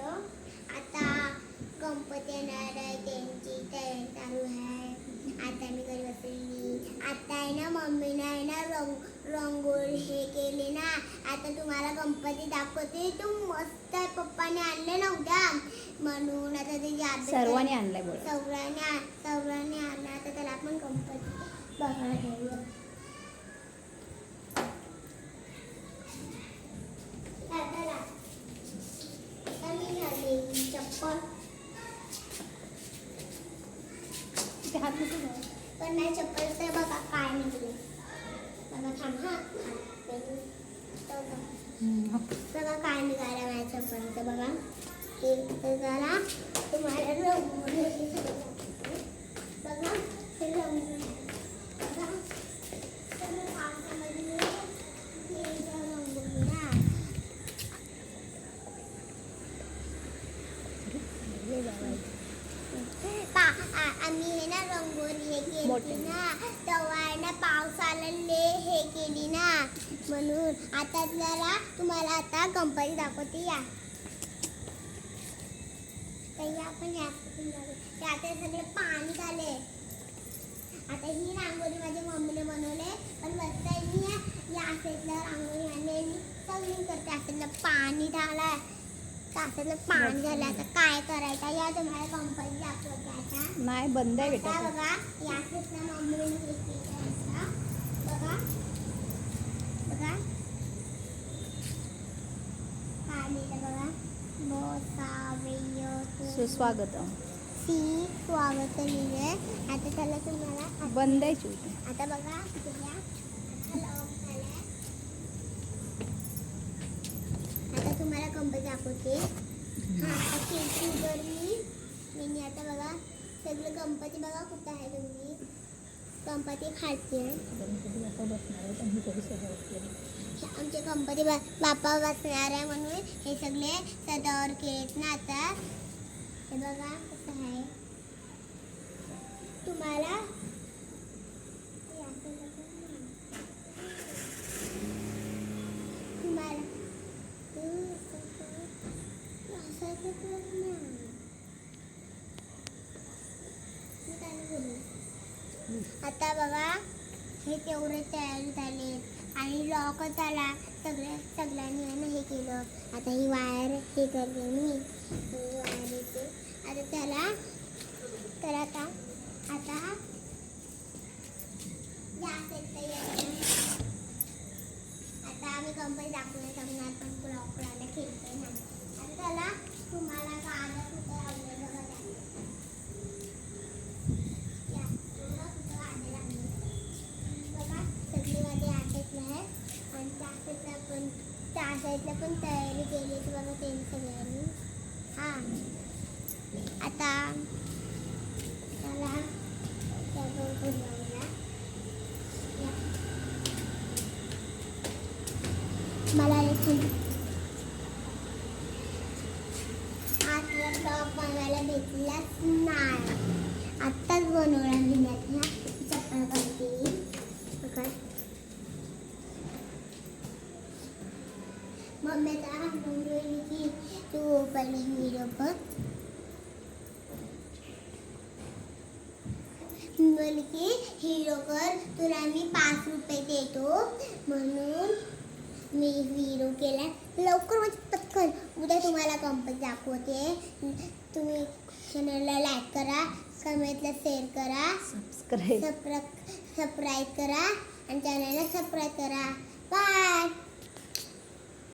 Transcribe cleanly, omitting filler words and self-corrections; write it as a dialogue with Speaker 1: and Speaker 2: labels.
Speaker 1: येतो. आता गणपती येणार आहे, त्यांची तयारी चालू आहे. आता मी घरी बसलेली. आता आहे ना मम्मीने आहे ना रंगोळी हे केली ना. आता तुम्हाला गणपती दाखवते. तो मस्त आहे, पप्पाने आणले ना उद्या म्हणून. आता ते
Speaker 2: सर्वांनी आणलाय बोल.
Speaker 1: सर्वांनी आणला. आता त्याला आपण गणपती बघायला ठेवूया. चप्पल पण नाही चप्पल तर बघा काय निघले. बघा थांब हा बघा काय निघालं माझ्या चप्पलचं. बघा ते जरा तुम्हाला रंगोळी बघा ते रंगोळी बघा सगळं पावसामध्ये रंगोळी ना. आम्ही हे ना रंगोळी हे केली ना तेव्हा ना पावसाला हे केली ना म्हणून. आता जरा तुम्हाला आता गणपती दाखवते या. आपण आता सगळे पाणी झाले. आता ही रांगोळी माझ्या मम्मीने बनवले पण मस्त आहे. मी या साईडला रांगोळी आणली सगळी करते. साईडला पाणी झालंय, साईडला पाणी झालं. आता काय करायचं या तुम्हाला गणपती दाखवते. आता
Speaker 2: नाही बंद आहे बेटा.
Speaker 1: बघा या साईडला मम्मीने हे केलं. बघा बघा काढलेलं बघा.
Speaker 2: सुस्वागतम
Speaker 1: स्वागत लिहिलंय. आता त्याला तुम्हाला
Speaker 2: बंद आहे.
Speaker 1: आता बघा आता तुम्हाला गणपती दाखवते. आता केक उघडली मी. आता बघा सगळं गणपती बघा कुठं आहे. तुम्ही गणपती खालते. आमचे गणपती बाप्पा बसणार आहे म्हणून हे सगळे सजावट केलेत ना. आता हे बघा कसं आहे. तुम्हाला आता बघा हे तेवढे तयारी झाले आणि लॉकच आला. सगळ्यांनी हे केलं. आता ही वायर हे करते मी. वायर येते आता त्याला. तर आता या आता आम्ही गणपती दाखवून सांगणार पण लॉकला खेळते ना. आता त्याला तुम्हाला गाणं कुठं आवडेल बघा. बघा सगळीमध्ये आटकलं आहे आणि त्या साईडला पण तयारी केली आहे बघा त्यांनी सगळ्यांनी. हां आता त्याला मला आतला टॉप बनवायला भेटलाच नाही. आत्ताच बनवला घेण्यात ह्या चप्पल बनते. मम्मीचा म्हणून की तू पहिले व्हिडिओ कर. की हिरो कर तुला मी 5 रुपये देतो म्हणून मी व्हिडिओ केला. लवकर म्हणजे पटकन उद्या तुम्हाला गणपती दाखवते. तुम्ही चॅनलला लाईक करा, कमेंटला शेअर करा, सबस्क्राईब करा आणि चॅनलला सबस्क्राईब करा. बाय.